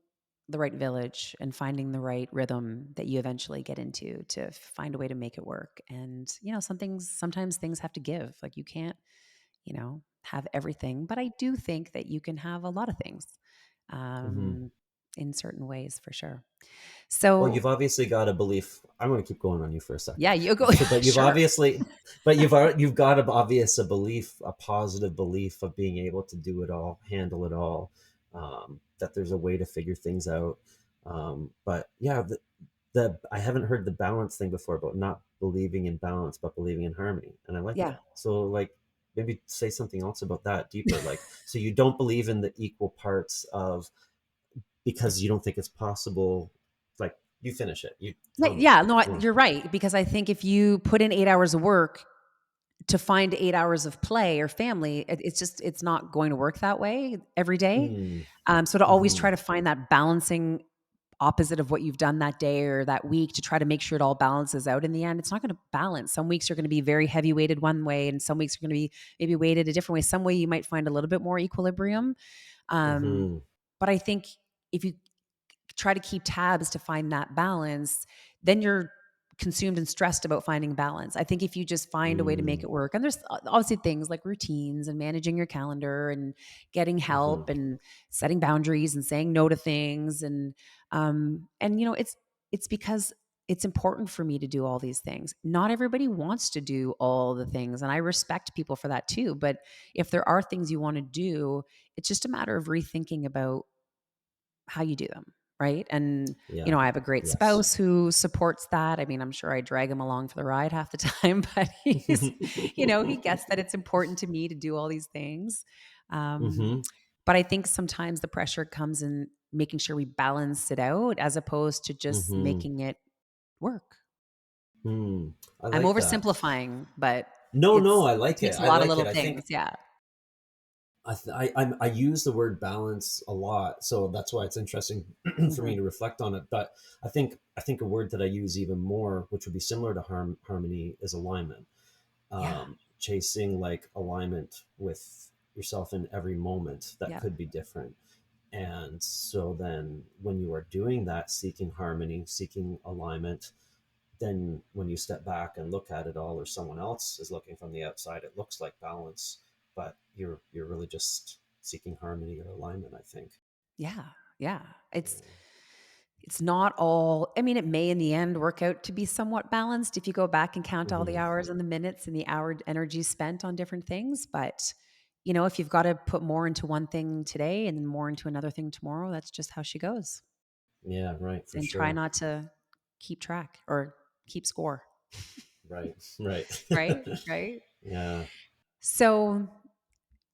the right village and finding the right rhythm that you eventually get into to find a way to make it work. And sometimes things have to give. Like you can't have everything. But I do think that you can have a lot of things Hmm. um, in certain ways for sure. Well, So you've obviously got a belief. I'm going to keep going on you for a second, yeah, you go. but you've Sure. obviously, you've got a belief, a positive belief of being able to do it all, handle it all. That there's a way to figure things out. But yeah, the I haven't heard the balance thing before, about not believing in balance but believing in harmony, and I like Yeah. that. So like, maybe say something else about that deeper. Like, so you don't believe in the equal parts of, because you don't think it's possible. Like, you finish it. You Yeah, tell me. yeah, no, Come on. you're right because I think if you put in 8 hours of work to find 8 hours of play or family, it's not going to work that way every day. Mm, So to always mm-hmm, try to find that balancing opposite of what you've done that day or that week to try to make sure it all balances out in the end, it's not going to balance. Some weeks are going to be very heavy weighted one way, and some weeks are going to be maybe weighted a different way. Some way you might find a little bit more equilibrium. Um, mm-hmm. but I think if you try to keep tabs to find that balance, then you're consumed and stressed about finding balance. I think if you just find a way to make Mm, it work, and there's obviously things like routines and managing your calendar and getting mhm. help and setting boundaries and saying no to things, and it's because it's important for me to do all these things. Not everybody wants to do all the things, and I respect people for that too. But if there are things you want to do, it's just a matter of rethinking about how you do them, right? And, Yeah. I have a great Yes. spouse who supports that. I mean, I'm sure I drag him along for the ride half the time, but he gets that it's important to me to do all these things. Um, Mhm. but I think sometimes the pressure comes in making sure we balance it out as opposed to just Mhm. making it work. Hmm. I I'm like that. oversimplifying, but No, no, it's I it like it. takes a I lot of like it. little I think things. Yeah. I use the word balance a lot, so that's why it's interesting for me Mhm. to reflect on it. But I think a word that I use even more, which would be similar to harmony, is alignment. Yeah. Chasing like alignment with yourself in every moment that Yeah. could be different. And so then when you are doing that, seeking harmony, seeking alignment, then when you step back and look at it all, or someone else is looking from the outside, it looks like balance, but you're really just seeking harmony or alignment, I think. Yeah. Yeah. It's Yeah. It's not all. I mean, it may in the end work out to be somewhat balanced if you go back and count all the Hmm. hours and the minutes and the hour energy spent on different things, but, if you've gotta put more into one thing today and then more into another thing tomorrow, that's just how she goes, Yeah, right, for and try sure. not to keep track or keep score, Right. Right. right? Right? Yeah. So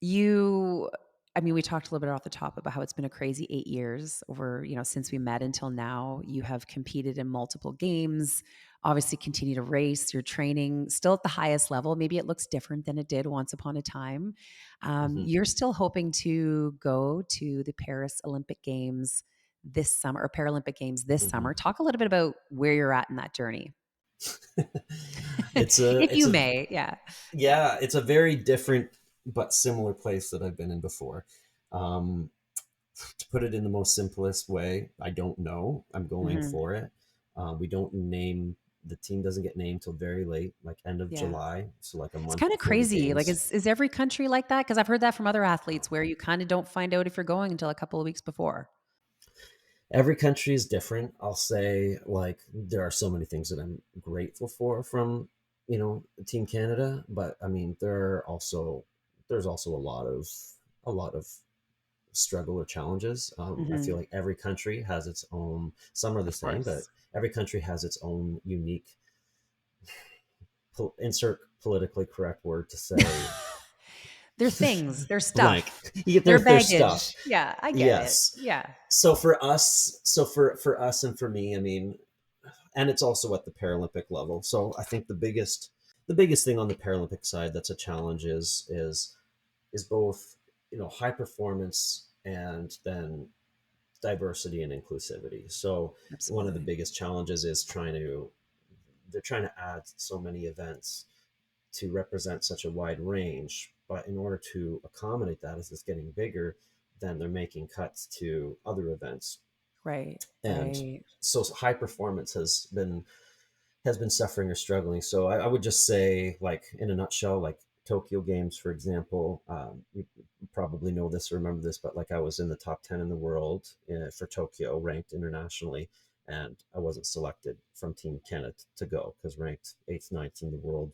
You I mean, we talked a little bit off the top about how it's been a crazy 8 years over, since we met until now. You have competed in multiple games, obviously continue to race, you're training still at the highest level. Maybe it looks different than it did once upon a time. Hmm. You're still hoping to go to the Paris Olympic Games this summer or Paralympic Games this Hmm. summer. Talk a little bit about where you're at in that journey. it's a If it's you a may, yeah. Yeah. yeah, it's a very different but similar place that I've been in before. um to put it in the most simplest way, I don't know. I'm going Mhm. for it. We don't name the team doesn't get named till very late, like end of Yeah. July, so like a It's month kinda before the crazy, like, games. is every country like that? Because 'Cause I've heard that from other athletes where you kinda don't find out if you're going until a couple of weeks before. Every country is different. I'll say, like, there are so many things that I'm grateful for from Team Canada, but I mean there's also a lot of struggle or challenges. I feel Mhm. like every country has its own. Some are the Of same, but course. every country has its own unique. Insert politically correct word to say. They're things, they're Blank. stuff, You get they're their stuff. baggage. Yeah, I get it. Yes. Yeah. So for us and for me, I mean, and it's also at the Paralympic level. So I think the biggest thing on the Paralympic side that's a challenge is both high performance and then diversity and inclusivity. So one of the Absolutely. biggest challenges is they're trying to add so many events to represent such a wide range, but in order to accommodate that, as it's getting bigger, then they're making cuts to other events. Right, And right. so high performance has been suffering or struggling. So I would just say, like, in a nutshell, like Tokyo Games, for example, you probably know this or remember this, but like I was in the top 10 in the world for Tokyo, ranked internationally, and I wasn't selected from Team Canada to go because ranked eighth, ninth in the world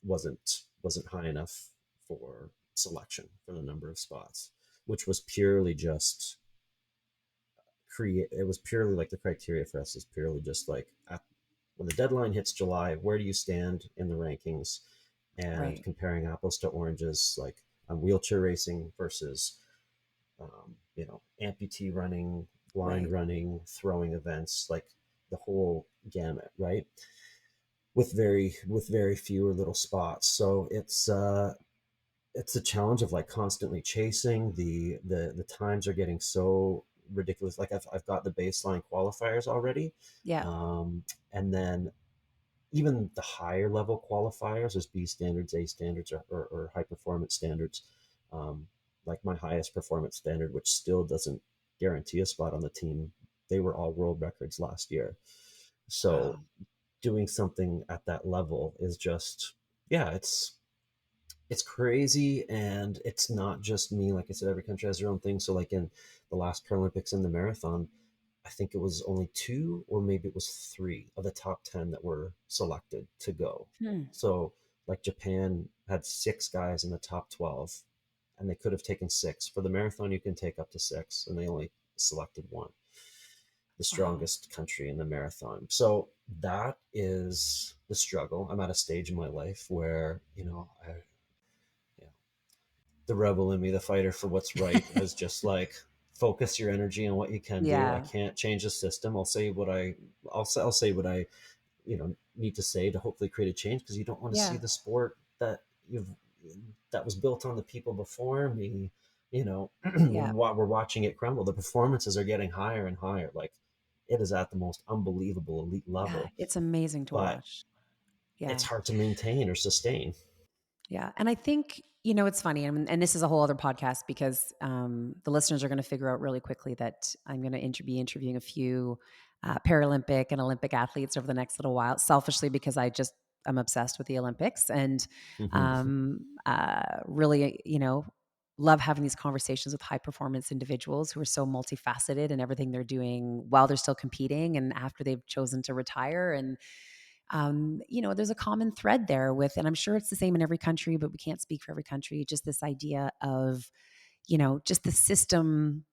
wasn't high enough for selection for the number of spots, which was purely just create. It was purely like the criteria for us is purely just like when the deadline hits July, where do you stand in the rankings, and Right, comparing apples to oranges, like on wheelchair racing versus amputee running, blind right. running, throwing events, like the whole gamut, right? With very fewer little spots. So it's a challenge of like constantly chasing. The times are getting so ridiculous. Like I've got the baseline qualifiers already, Yeah, and then even the higher level qualifiers, as B standards, A standards, or high performance standards. um, like my highest performance standard, which still doesn't guarantee a spot on the team. They were all world records last year. So Wow. doing something at that level is just, yeah, it's crazy. And it's not just me. Like I said, every country has their own thing. So like in the last Paralympics in the marathon, I think it was only two or maybe it was three of the top 10 that were selected to go. Hmm. So like Japan had six guys in the top 12, and they could have taken six. For the marathon you can take up to six, and they only selected one, the Wow. strongest country in the marathon. So that is the struggle. I'm at a stage in my life where, you know, the rebel in me, the fighter for what's right, has just like, focus your energy on what you can do. I Yeah. can't change the system. I'll say what I need to say to hopefully create a change, because you don't want to see Yeah. the sport you've that was built on the people before me. Yeah. We're watching it crumble. The performances are getting higher and higher. Like, it is at the most unbelievable elite Yeah. level, It's amazing to but watch. it's Yeah. hard to maintain or sustain. Yeah. And I think, it's funny. And this is a whole other podcast because the listeners are going to figure out really quickly that I'm going to be interviewing a few Paralympic and Olympic athletes over the next little while, selfishly because I'm obsessed with the Olympics and Hmm. really, love having these conversations with high performance individuals who are so multifaceted in everything they're doing while they're still competing and after they've chosen to retire. And there's a common thread there and I'm sure it's the same in every country, but we can't speak for every country. Just this idea of, just the system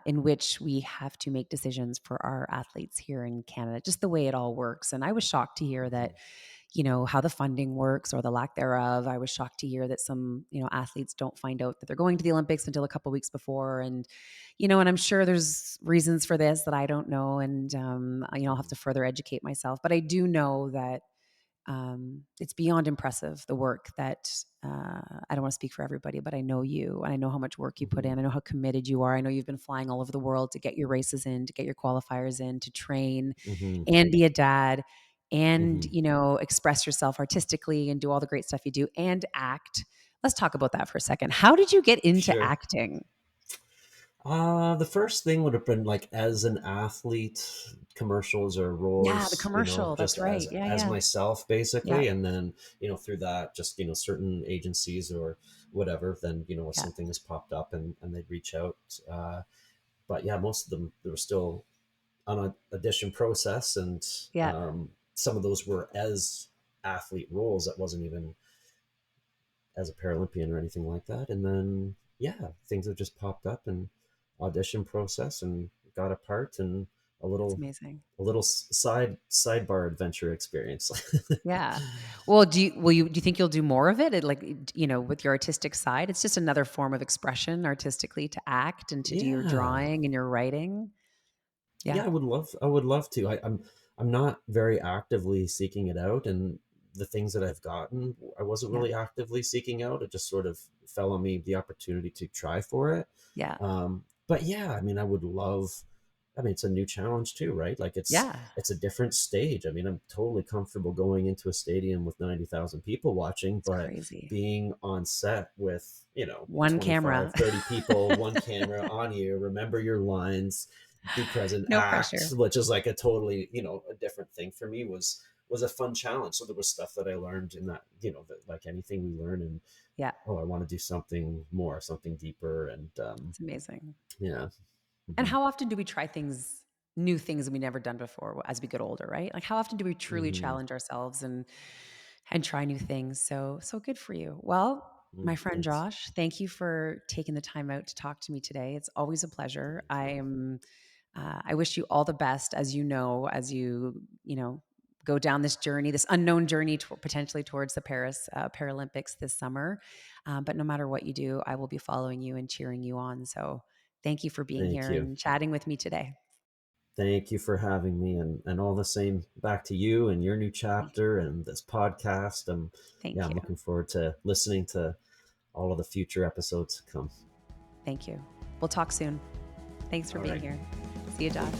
in which we have to make decisions for our athletes here in Canada, just the way it all works. And I was shocked to hear that, how the funding works or the lack thereof. I was shocked to hear that some, athletes don't find out that they're going to the Olympics until a couple weeks before. And I'm sure there's reasons for this that I don't know. And, I'll have to further educate myself. But I do know that it's beyond impressive, the work that I don't want to speak for everybody, but I know you and I know how much work you put Hmm. in. I know how committed you are. I know you've been flying all over the world to get your races in, to get your qualifiers in, to train Hmm. and be a dad and, Hmm. express yourself artistically and do all the great stuff you do and act. Let's talk about that for a second. How did you get into Sure. acting? The first thing would have been like, as an athlete, commercials or Yeah, the roles, commercial. just That's right. Yeah, as yeah. myself Yeah, basically. And then, through that, just, certain agencies or whatever, then, if yeah, something has popped up, and they'd reach out. But yeah, most of them, there were still on an audition process. And yeah. some of those were as athlete roles that wasn't even as a Paralympian or anything like that. And then, yeah, things have just popped up, and audition process, and got a part, and a That's little amazing. sidebar adventure experience. Yeah. Well, do you think you'll do more of it? Like, with your artistic side, it's just another form of expression artistically to act and to do your Yeah. drawing and your writing. Yeah, Yeah. I would love to. I'm not very actively seeking it out, and the things that I've gotten, I wasn't Yeah. really actively seeking out. It just sort of fell on me, the opportunity to try for it. Yeah. But yeah, I mean, I would love. I mean, it's a new challenge too, right? Like, it's Yeah. it's a different stage. I mean, I'm totally comfortable going into a stadium with 90,000 people watching, It's but crazy. being on set with, One 25, camera. 30 people, one camera on you, remember your lines, be present, No act, pressure. which is like a totally, a different thing for me, was a fun challenge. So there was stuff that I learned in that, that, like anything we learn, and Yeah. oh, I want to do something more, something deeper. And It's amazing. yeah. And Hmm. how often do we try new things that we never done before as we get older, right? Like how often do we truly Hmm. challenge ourselves and try new things? So good for you. Well, my friend Thanks. Josh, thank you for taking the time out to talk to me today. It's always a pleasure. Thank you. I wish you all the best as you go down this journey, this unknown journey potentially towards the Paris Paralympics this summer. But no matter what you do, I will be following you and cheering you on. So thank you for being Thank here you. and chatting with me today. Thank you for having me, and all the same back to you and your new Thank you. chapter and this podcast. Yeah, Thank I'm you. looking forward to listening to all of the future episodes to come. Thank you. We'll talk soon. Thanks for All being right. here. See you, Josh.